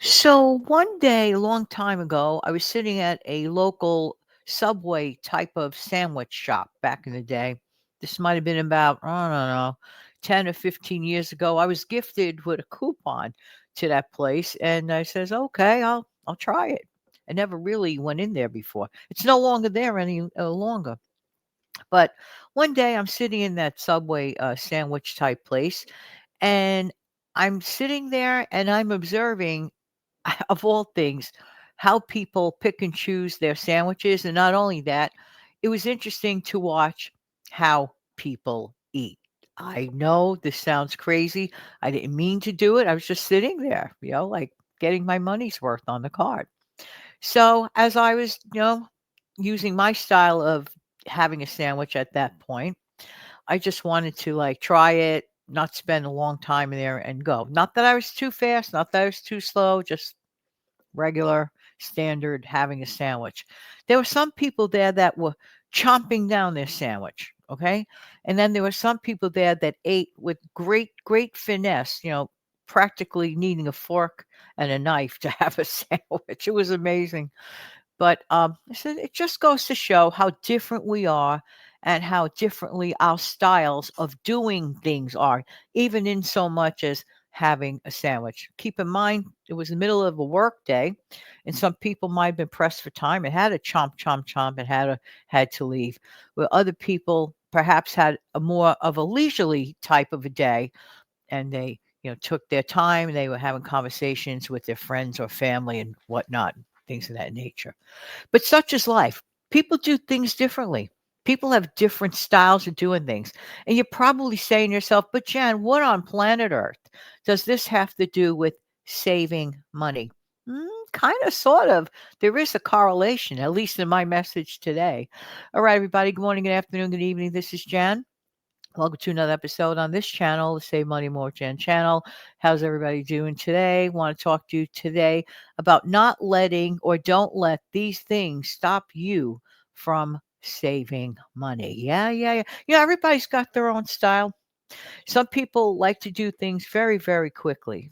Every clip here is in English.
So one day, a long time ago, I was sitting at a local Subway type of sandwich shop back in the day. This might have been about, I don't know, 10 or 15 years ago. I was gifted with a coupon to that place and I says, "Okay, I'll try it." I never really went in there before. It's no longer there any longer. But one day I'm sitting in that Subway sandwich type place and I'm sitting there and I'm observing of all things, how people pick and choose their sandwiches. And not only that, it was interesting to watch how people eat. I know this sounds crazy. I didn't mean to do it. I was just sitting there, like getting my money's worth on the card. So as I was, using my style of having a sandwich at that point, I just wanted to like try it, not spend a long time in there and go. Not that I was too fast, not that I was too slow, just regular, standard having a sandwich. There were some people there that were chomping down their sandwich, okay? And then there were some people there that ate with great finesse, practically needing a fork and a knife to have a sandwich. It was amazing. But I said it just goes to show how different we are and how differently our styles of doing things are, even in so much as having a sandwich. Keep in mind, it was the middle of a work day, and some people might have been pressed for time and had a chomp, chomp, chomp, and had to leave. Where other people perhaps had a more of a leisurely type of a day, and they took their time. They were having conversations with their friends or family and whatnot, things of that nature. But such is life. People do things differently. People have different styles of doing things. And you're probably saying to yourself, but Jan, what on planet Earth does this have to do with saving money? Kind of, sort of. There is a correlation, at least in my message today. All right, everybody. Good morning, good afternoon, good evening. This is Jan. Welcome to another episode on this channel, the Save Money More Jan channel. How's everybody doing today? Want to talk to you today about not letting or don't let these things stop you from saving money. Yeah. Everybody's got their own style. Some people like to do things very, very quickly.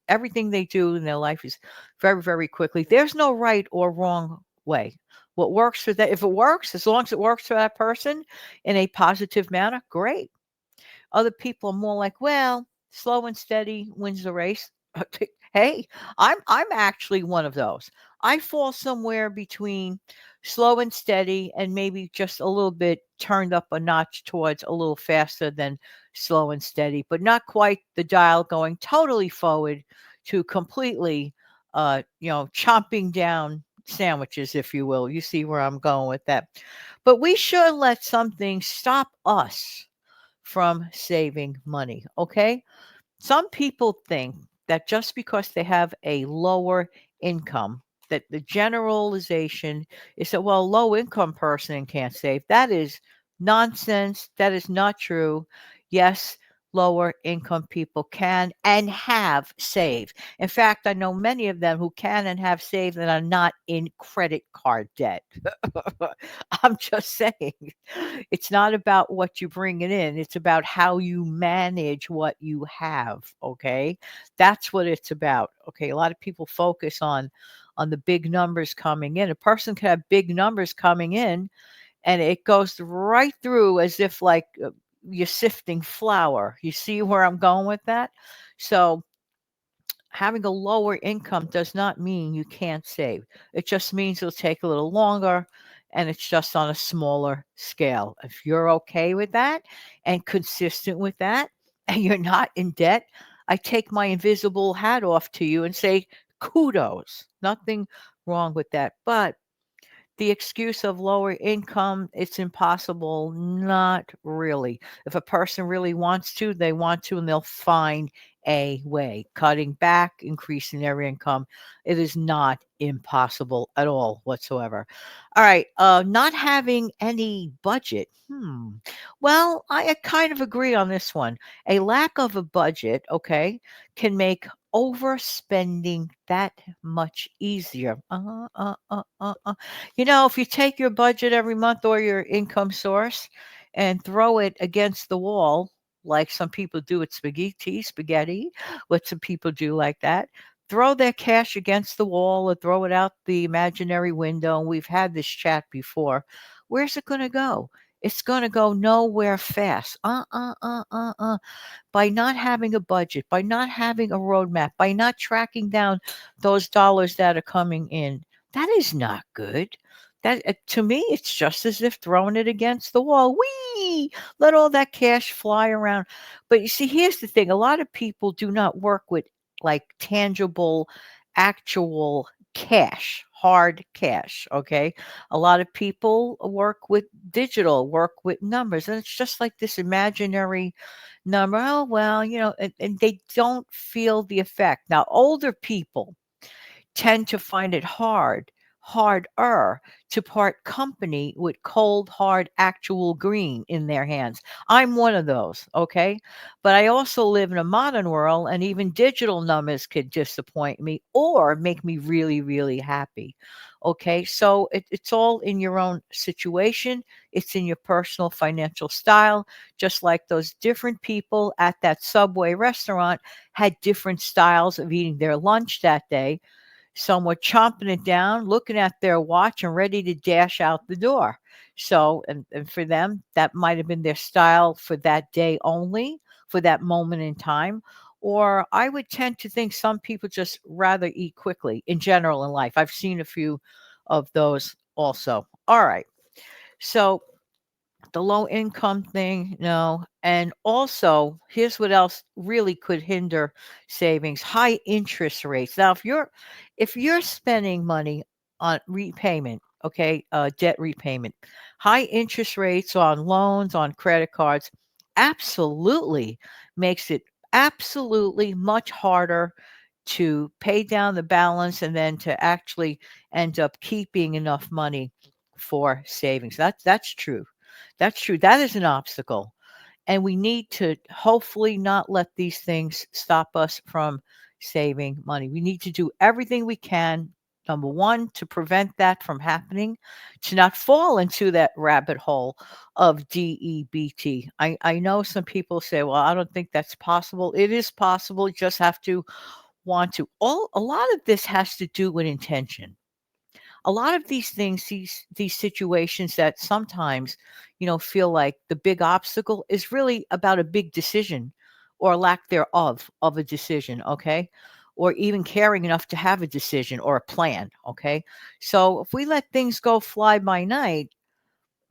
Everything they do in their life is very, very quickly. There's no right or wrong way. What works for that, if it works, as long as it works for that person in a positive manner, great. Other people are more like, well, slow and steady wins the race. Hey, I'm actually one of those. I fall somewhere between slow and steady and maybe just a little bit turned up a notch towards a little faster than slow and steady, but not quite the dial going totally forward to completely chomping down sandwiches, if you will. You see where I'm going with that. But we should let something stop us from saving money. Okay. Some people think that just because they have a lower income, that the generalization is that, well, low income person can't save. That is nonsense. That is not true. Yes, lower income people can and have saved. In fact, I know many of them who can and have saved and are not in credit card debt. I'm just saying, it's not about what you bring it in. It's about how you manage what you have. Okay. That's what it's about. Okay. A lot of people focus on the big numbers coming in. A person can have big numbers coming in and it goes right through as if like you're sifting flour. You see where I'm going with that? So having a lower income does not mean you can't save. It just means it'll take a little longer and it's just on a smaller scale. If you're okay with that and consistent with that and you're not in debt, I take my invisible hat off to you and say kudos. Nothing wrong with that. But the excuse of lower income, it's impossible. Not really. If a person really wants to, they want to, and they'll find a way. Cutting back, increasing their income, it is not impossible at all whatsoever. All right. Not having any budget. Well, I kind of agree on this one. A lack of a budget, okay, can make overspending that much easier. If you take your budget every month or your income source and throw it against the wall, like some people do with spaghetti, what some people do like that, throw their cash against the wall or throw it out the imaginary window. And we've had this chat before. Where's it going to go? It's going to go nowhere fast. By not having a budget, by not having a roadmap, by not tracking down those dollars that are coming in. That is not good. That to me, it's just as if throwing it against the wall. Whee! Let all that cash fly around. But you see, here's the thing: a lot of people do not work with like tangible, actual cash, hard cash. Okay, a lot of people work with digital, work with numbers, and it's just like this imaginary number. Oh, well, and they don't feel the effect. Now, older people tend to find it harder to part company with cold, hard, actual green in their hands. I'm one of those, okay? But I also live in a modern world, and even digital numbers could disappoint me or make me really, really happy. Okay, so it's all in your own situation. It's in your personal financial style, just like those different people at that Subway restaurant had different styles of eating their lunch that day. Some were chomping it down, looking at their watch and ready to dash out the door. So, and for them, that might have been their style for that day only, for that moment in time. Or I would tend to think some people just rather eat quickly in general in life. I've seen a few of those also. All right. So, the low income thing, no. And also, here's what else really could hinder savings: high interest rates. Now, if you're spending money on repayment, okay, debt repayment, high interest rates on loans, on credit cards, absolutely makes it absolutely much harder to pay down the balance and then to actually end up keeping enough money for savings. That's true. That's true. That is an obstacle. And we need to hopefully not let these things stop us from saving money. We need to do everything we can. Number one, to prevent that from happening, to not fall into that rabbit hole of DEBT. I know some people say, well, I don't think that's possible. It is possible. You just have to want to. A lot of this has to do with intention. A lot of these things, these situations that sometimes, feel like the big obstacle is really about a big decision or lack thereof of a decision, okay? Or even caring enough to have a decision or a plan, okay? So if we let things go fly by night,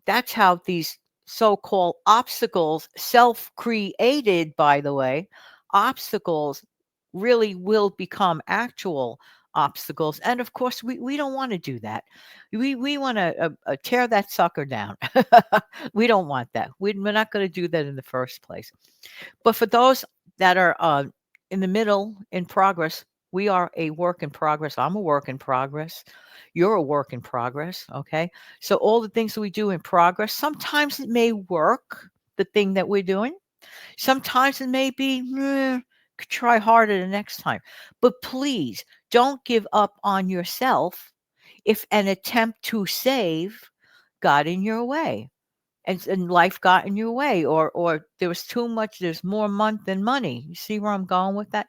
that's how these so-called obstacles, self-created, by the way, obstacles really will become actual obstacles. And of course, we don't want to do that. We want to tear that sucker down. We don't want that. We're not going to do that in the first place. But for those that are in the middle, in progress, we are a work in progress. I'm a work in progress. You're a work in progress. Okay. So, all the things that we do in progress, sometimes it may work, the thing that we're doing. Sometimes it may be, could try harder the next time. But please don't give up on yourself if an attempt to save got in your way and life got in your way, or there was too much, there's more month than money. You see where I'm going with that?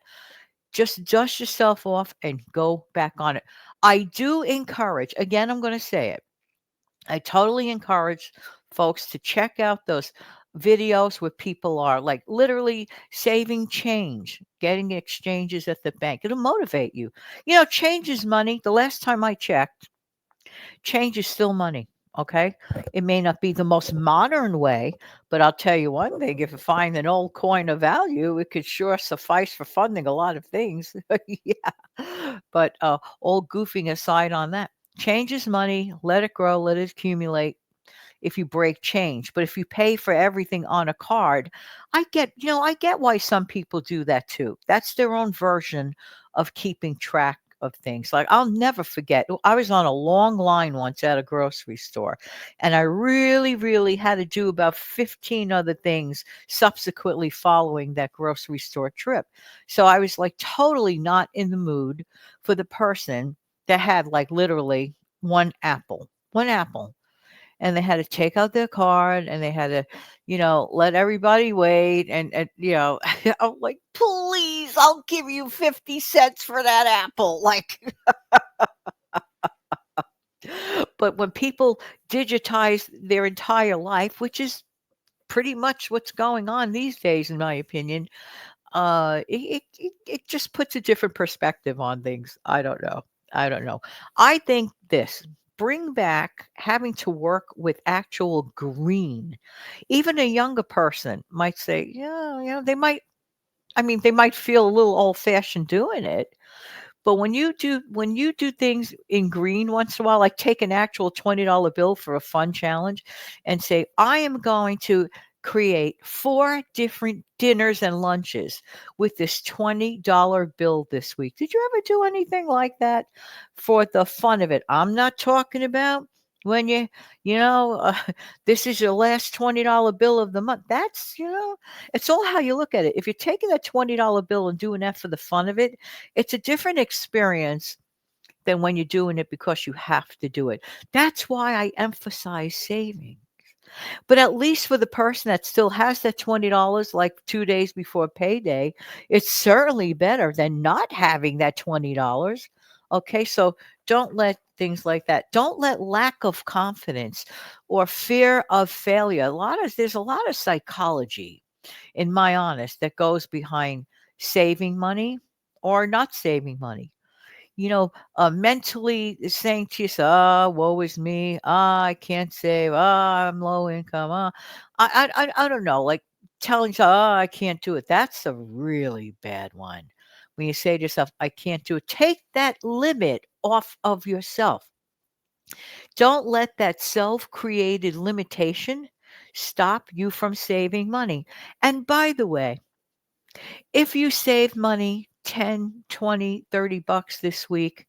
Just dust yourself off and go back on it. I do encourage, again, I'm going to say it, I totally encourage folks to check out those videos where people are like literally saving change, getting exchanges at the bank. It'll motivate you. Change is money. The last time I checked, change is still money. Okay. It may not be the most modern way, but I'll tell you one thing: if you find an old coin of value, it could sure suffice for funding a lot of things. Yeah. But all goofing aside on that, change is money. Let it grow, let it accumulate if you break change. But if you pay for everything on a card, I get why some people do that too. That's their own version of keeping track of things. Like, I'll never forget, I was on a long line once at a grocery store, and I really, really had to do about 15 other things subsequently following that grocery store trip. So I was like totally not in the mood for the person that had like literally one apple. One apple. and they had to take out their card and they had to, let everybody wait. And I'm like, please, I'll give you 50 cents for that apple. Like, but when people digitize their entire life, which is pretty much what's going on these days, in my opinion, it just puts a different perspective on things. I don't know. I don't know. I think this bring back having to work with actual green. Even a younger person might say, yeah, they might. I mean, they might feel a little old fashioned doing it, but when you do things in green once in a while, like take an actual $20 bill for a fun challenge and say, I am going to create 4 different dinners and lunches with this $20 bill this week. Did you ever do anything like that for the fun of it? I'm not talking about when you know, this is your last $20 bill of the month. It's all how you look at it. If you're taking that $20 bill and doing that for the fun of it, it's a different experience than when you're doing it because you have to do it. That's why I emphasize saving. But at least for the person that still has that $20 like 2 days before payday, it's certainly better than not having that $20. Okay, so don't let things like that. Don't let lack of confidence or fear of failure. There's a lot of psychology, in my honest, that goes behind saving money or not saving money. Mentally saying to yourself, "Ah, woe is me. Ah, I can't save. Ah, I'm low income. Ah." I don't know, like telling yourself, "Oh, I can't do it." That's a really bad one. When you say to yourself, "I can't do it," take that limit off of yourself. Don't let that self-created limitation stop you from saving money. And by the way, if you save money, 10, 20, $30 this week,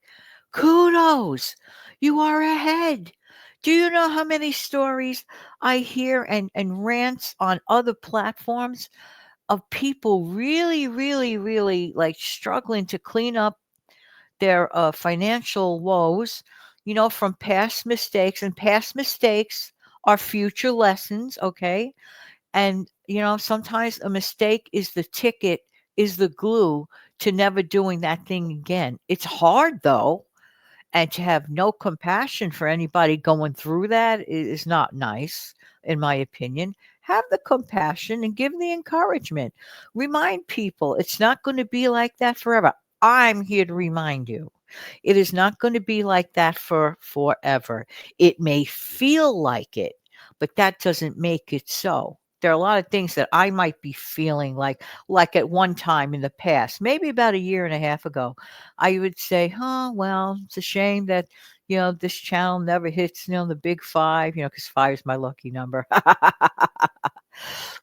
kudos. You are ahead. Do you know how many stories I hear and rants on other platforms of people really, really, really like struggling to clean up their financial woes, from past mistakes, and past mistakes are future lessons, okay? And, sometimes a mistake is the ticket, is the glue to never doing that thing again. It's hard though, and to have no compassion for anybody going through that is not nice, in my opinion. Have the compassion and give the encouragement. Remind people it's not going to be like that forever. I'm here to remind you. It is not going to be like that for forever. It may feel like it, but that doesn't make it so. There are a lot of things that I might be feeling like at one time in the past, maybe about a year and a half ago. I would say, "Oh, well, it's a shame that, this channel never hits, the big 5, because 5 is my lucky number."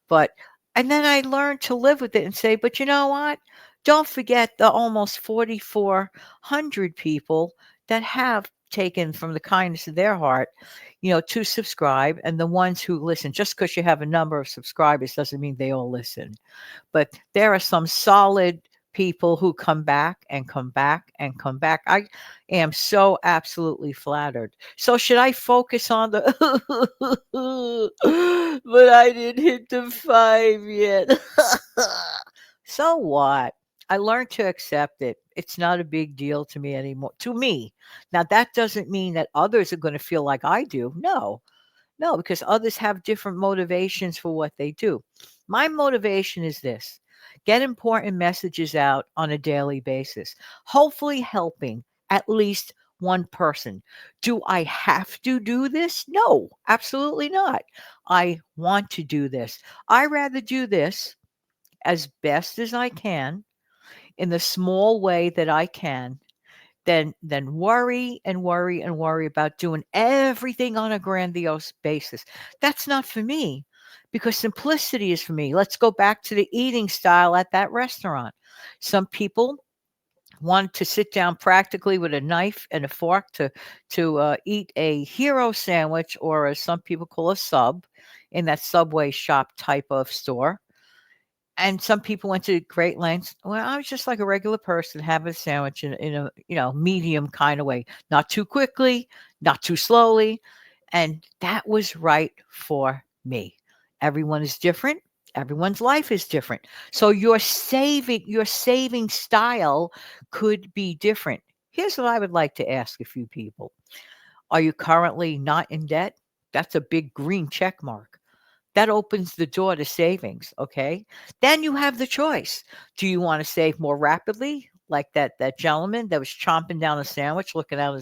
But and then I learned to live with it and say, "But you know what? Don't forget the almost 4,400 people that have taken from the kindness of their heart, to subscribe, and the ones who listen. Just because you have a number of subscribers doesn't mean they all listen. But there are some solid people who come back and come back and come back. I am so absolutely flattered. So should I focus on the but I didn't hit the 5 yet. So what? I learned to accept it. It's not a big deal to me anymore. To me. Now that doesn't mean that others are going to feel like I do. No. No, because others have different motivations for what they do. My motivation is this: get important messages out on a daily basis, hopefully helping at least one person. Do I have to do this? No, absolutely not. I want to do this. I rather do this as best as I can in the small way that I can than worry and worry and worry about doing everything on a grandiose basis. That's not for me, because simplicity is for me. Let's go back to the eating style at that restaurant. Some people want to sit down practically with a knife and a fork to eat a hero sandwich, or as some people call a sub, in that Subway shop type of store. And some people went to great lengths. Well, I was just like a regular person, having a sandwich in a medium kind of way, not too quickly, not too slowly. And that was right for me. Everyone is different. Everyone's life is different. So your saving style could be different. Here's what I would like to ask a few people. Are you currently not in debt? That's a big green check mark. That opens the door to savings, okay? Then you have the choice. Do you want to save more rapidly, like that gentleman that was chomping down a sandwich, looking at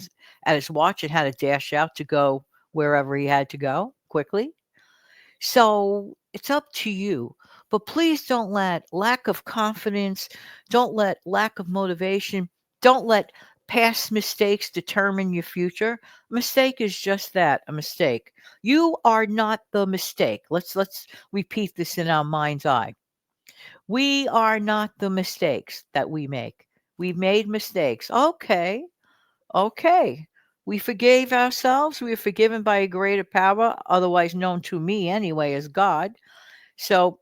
his watch and had to dash out to go wherever he had to go quickly? So it's up to you. But please don't let lack of confidence, don't let lack of motivation, don't let past mistakes determine your future. Mistake is just that, a mistake. You are not the mistake. Let's repeat this in our mind's eye. We are not the mistakes that we make. We've made mistakes. Okay. Okay. We forgave ourselves. We are forgiven by a greater power, otherwise known to me anyway as God. So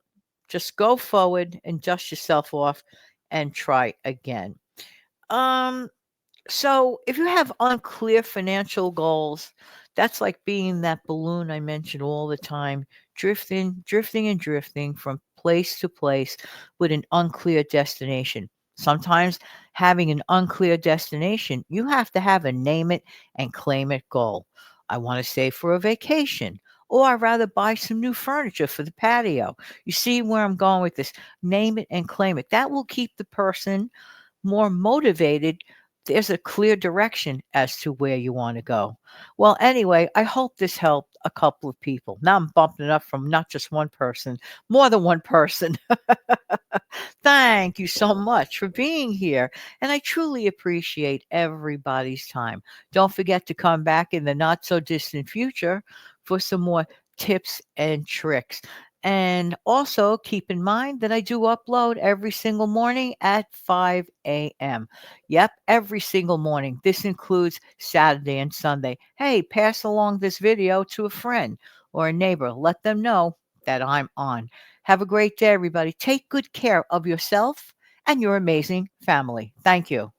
just go forward and dust yourself off and try again. Um, so if you have unclear financial goals, that's like being that balloon I mentioned all the time, drifting, drifting, and drifting from place to place with an unclear destination. Sometimes having an unclear destination, you have to have a name it and claim it goal. I want to save for a vacation, or I'd rather buy some new furniture for the patio. You see where I'm going with this? Name it and claim it. That will keep the person more motivated. There's a clear direction as to where you want to go. Well, anyway, I hope this helped a couple of people. Now I'm bumping it up from not just one person, more than one person. Thank you so much for being here. And I truly appreciate everybody's time. Don't forget to come back in the not so distant future for some more tips and tricks. And also keep in mind that I do upload every single morning at 5 a.m. Yep, every single morning. This includes Saturday and Sunday. Hey, pass along this video to a friend or a neighbor. Let them know that I'm on. Have a great day, everybody. Take good care of yourself and your amazing family. Thank you.